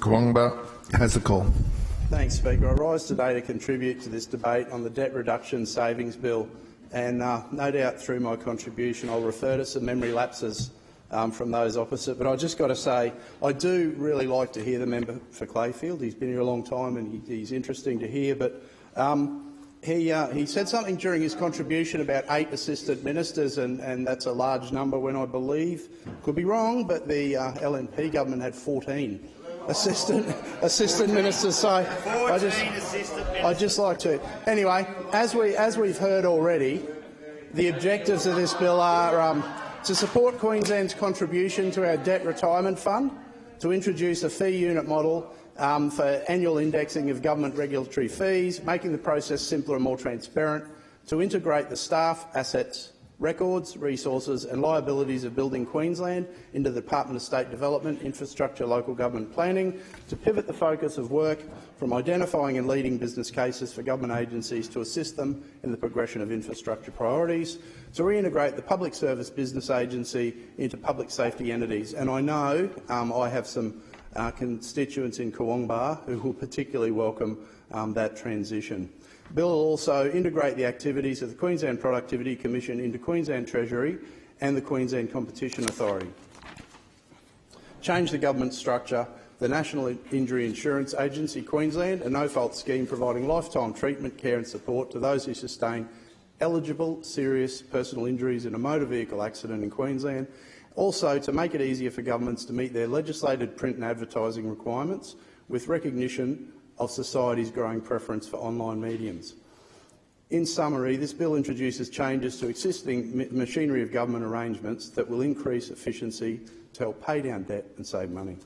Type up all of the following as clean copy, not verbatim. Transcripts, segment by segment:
Kooyongba has the call. Thanks, Speaker. I rise today to contribute to this debate on the Debt Reduction Savings Bill, and no doubt through my contribution I'll refer to some memory lapses from those opposite. But I've just got to say I do really like to hear the member for Clayfield. He's been here a long time and he's interesting to hear. But he said something during his contribution about 8 assistant ministers, and that's a large number when I believe, could be wrong, but the LNP government had 14 assistant ministers. So I just like to. Anyway, as we've heard already, the objectives of this bill are to support Queensland's contribution to our debt retirement fund, to introduce a fee unit model for annual indexing of government regulatory fees, making the process simpler and more transparent, to integrate the staff, assets, records, resources and liabilities of Building Queensland into the Department of State Development, Infrastructure, Local Government Planning, to pivot the focus of work from identifying and leading business cases for government agencies to assist them in the progression of infrastructure priorities, to reintegrate the Public Service Business Agency into public safety entities. And I know I have some constituents in Kooyongba who will particularly welcome that transition. The bill will also integrate the activities of the Queensland Productivity Commission into Queensland Treasury and the Queensland Competition Authority. Change the government structure, the National Injury Insurance Agency Queensland, a no-fault scheme providing lifetime treatment, care and support to those who sustain eligible serious personal injuries in a motor vehicle accident in Queensland. Also, to make it easier for governments to meet their legislated print and advertising requirements with recognition of society's growing preference for online mediums. In summary, this bill introduces changes to existing machinery of government arrangements that will increase efficiency to help pay down debt and save money.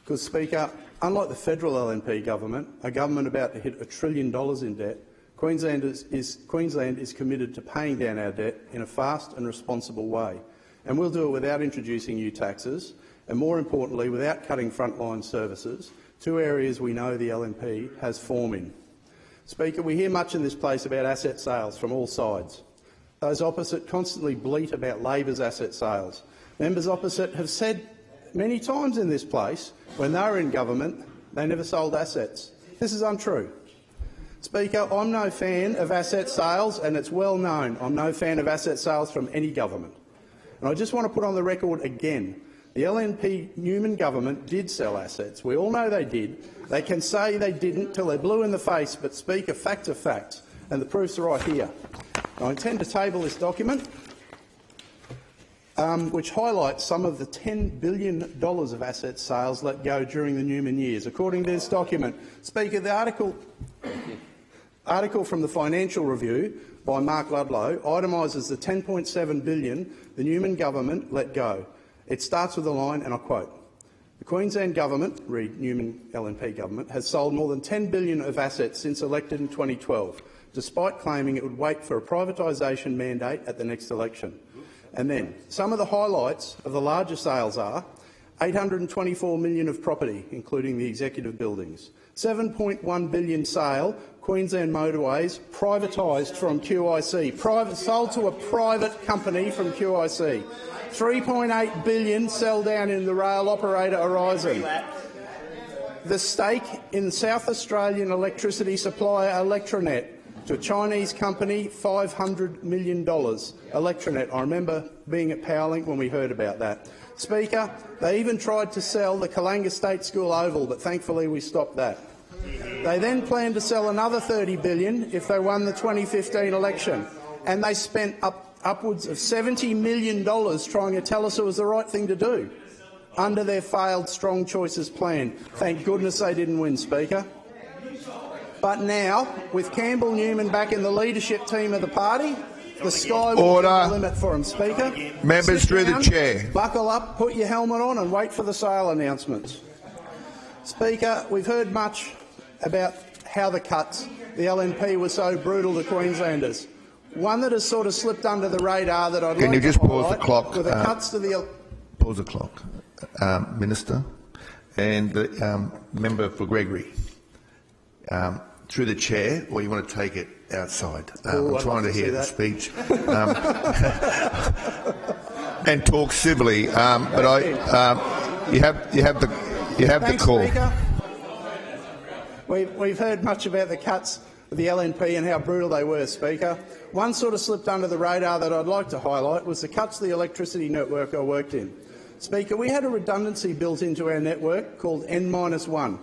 Because, Speaker, unlike the federal LNP government, a government about to hit $1 trillion in debt, Queensland is committed to paying down our debt in a fast and responsible way. And we'll do it without introducing new taxes and, more importantly, without cutting frontline services, two areas we know the LNP has form in. Speaker, we hear much in this place about asset sales from all sides. Those opposite constantly bleat about Labor's asset sales. Members opposite have said many times in this place, when they were in government, they never sold assets. This is untrue. Speaker, I'm no fan of asset sales, and it's well known I'm no fan of asset sales from any government. And I just want to put on the record again, the LNP Newman government did sell assets. We all know they did. They can say they didn't till they're blue in the face, but, Speaker, facts are facts, and the proof's right here. I intend to table this document, which highlights some of the $10 billion of asset sales let go during the Newman years. According to this document, Speaker, the article from the Financial Review by Mark Ludlow itemises the $10.7 billion the Newman government let go. It starts with a line, and I quote, "The Queensland government, read Newman LNP government, has sold more than $10 billion of assets since elected in 2012, despite claiming it would wait for a privatisation mandate at the next election." And then, some of the highlights of the larger sales are $824 million of property, including the executive buildings, $7.1 billion sale, Queensland Motorways, privatised from QIC, sold to a private company from QIC, $3.8 billion sell down in the rail operator Horizon, the stake in South Australian electricity supplier Electranet to a Chinese company, $500 million. Electranet, I remember being at Powerlink when we heard about that. Speaker, they even tried to sell the Kalanga State School Oval, but thankfully we stopped that. They then planned to sell another $30 billion if they won the 2015 election, and they spent upwards of $70 million trying to tell us it was the right thing to do under their failed Strong Choices plan. Thank goodness they didn't win, Speaker. But now, with Campbell Newman back in the leadership team of the party, the sky will be the limit for him, Speaker. Members through the chair. Buckle up, put your helmet on and wait for the sale announcements. Speaker, we've heard much about how the cuts, the LNP, were so brutal to Queenslanders. One that has sort of slipped under the radar that I'd like to highlight. Can you just pause the clock? With the cuts to the pause the clock, Minister, and the member for Gregory. Through the chair, or you want to take it outside? I'm trying to hear the speech and talk civilly. But you have the call. Speaker. We've heard much about the cuts of the LNP and how brutal they were, Speaker. One sort of slipped under the radar that I'd like to highlight was the cuts to the electricity network I worked in. Speaker, we had a redundancy built into our network called N-1.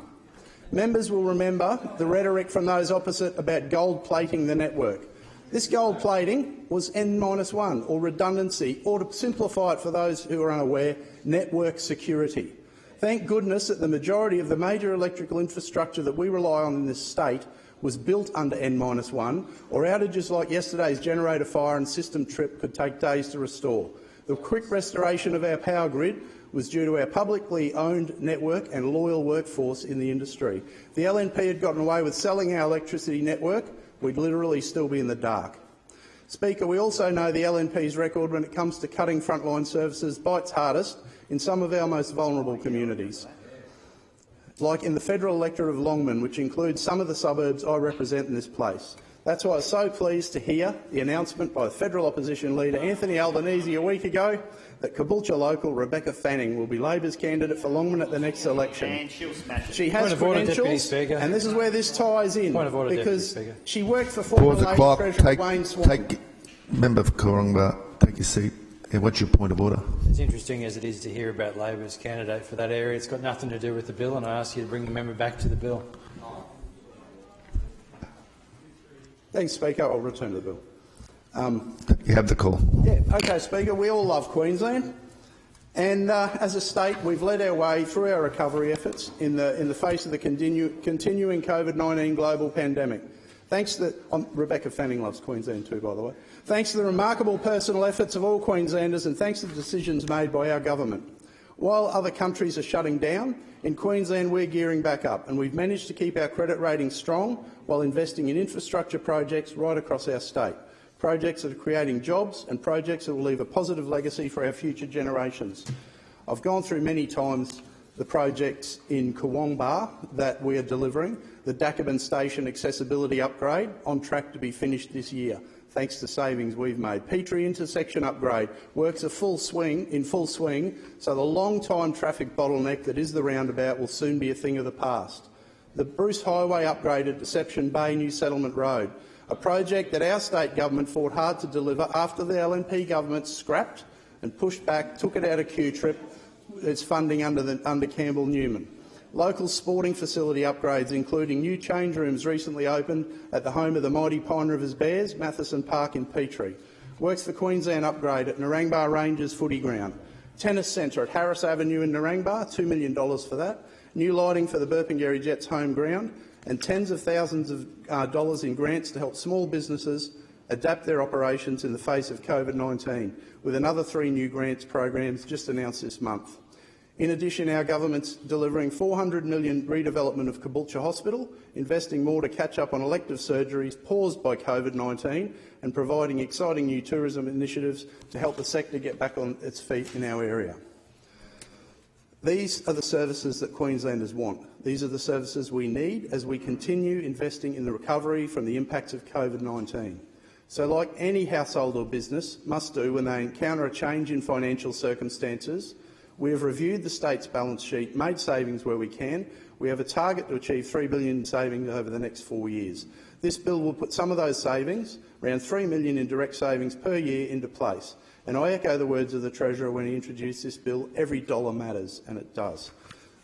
Members will remember the rhetoric from those opposite about gold plating the network. This gold plating was N-1, or redundancy, or to simplify it for those who are unaware, network security. Thank goodness that the majority of the major electrical infrastructure that we rely on in this state was built under N-1, or outages like yesterday's generator fire and system trip could take days to restore. The quick restoration of our power grid was due to our publicly owned network and loyal workforce in the industry. If the LNP had gotten away with selling our electricity network, we'd literally still be in the dark. Speaker, we also know the LNP's record when it comes to cutting frontline services bites hardest in some of our most vulnerable communities, like in the federal electorate of Longman, which includes some of the suburbs I represent in this place. That's why I was so pleased to hear the announcement by the federal opposition leader Anthony Albanese a week ago that Caboolture local Rebecca Fanning will be Labor's candidate for Longman at the next election. She has credentials, and this is where this ties in, because she worked for former Labor Treasurer Wayne Swan. Member for Coronga, take your seat. What's your point of order? As interesting as it is to hear about Labor's candidate for that area, it's got nothing to do with the bill, and I ask you to bring the member back to the bill. Thanks, Speaker. I'll return to the bill. You have the call. Yeah, okay, Speaker. We all love Queensland, and as a state, we've led our way through our recovery efforts in the face of the continuing COVID-19 global pandemic. Thanks to Rebecca Fanning loves Queensland too, by the way. Thanks to the remarkable personal efforts of all Queenslanders, and thanks to the decisions made by our government. While other countries are shutting down, in Queensland we're gearing back up, and we've managed to keep our credit rating strong while investing in infrastructure projects right across our state. Projects that are creating jobs and projects that will leave a positive legacy for our future generations. I've gone through many times the projects in Kawangbar that we are delivering, the Dakaban Station accessibility upgrade, on track to be finished this year, thanks to savings we've made. Petrie intersection upgrade works in full swing, so the long-time traffic bottleneck that is the roundabout will soon be a thing of the past. The Bruce Highway upgrade at Deception Bay New Settlement Road, a project that our state government fought hard to deliver after the LNP government scrapped and pushed back, took it out of Q-Trip, its funding under Campbell Newman. Local sporting facility upgrades, including new change rooms recently opened at the home of the mighty Pine Rivers Bears, Matheson Park in Petrie. Works for Queensland upgrade at Narangba Rangers footy ground. Tennis centre at Harris Avenue in Narangba, $2 million for that. New lighting for the Burpengary Jets home ground, and tens of thousands of dollars in grants to help small businesses adapt their operations in the face of COVID-19, with another 3 new grants programs just announced this month. In addition, our government's delivering $400 million redevelopment of Caboolture Hospital, investing more to catch up on elective surgeries paused by COVID-19, and providing exciting new tourism initiatives to help the sector get back on its feet in our area. These are the services that Queenslanders want. These are the services we need as we continue investing in the recovery from the impacts of COVID-19. So, like any household or business must do when they encounter a change in financial circumstances, we have reviewed the state's balance sheet, made savings where we can. We have a target to achieve $3 billion in savings over the next 4 years. This bill will put some of those savings, around $3 million in direct savings per year, into place. And I echo the words of the Treasurer when he introduced this bill: every dollar matters, and it does.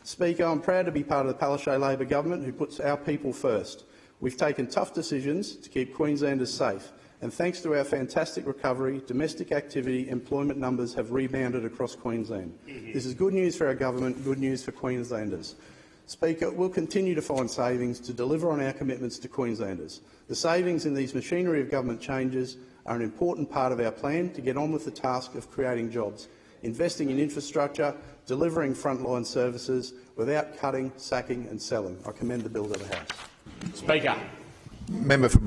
Speaker, I'm proud to be part of the Palaszczuk Labor government who puts our people first. We've taken tough decisions to keep Queenslanders safe, and thanks to our fantastic recovery, domestic activity, employment numbers have rebounded across Queensland. This is good news for our government, good news for Queenslanders. Speaker, we'll continue to find savings to deliver on our commitments to Queenslanders. The savings in these machinery of government changes are an important part of our plan to get on with the task of creating jobs, investing in infrastructure, delivering frontline services without cutting, sacking and selling. I commend the bill to the House. Speaker. Member for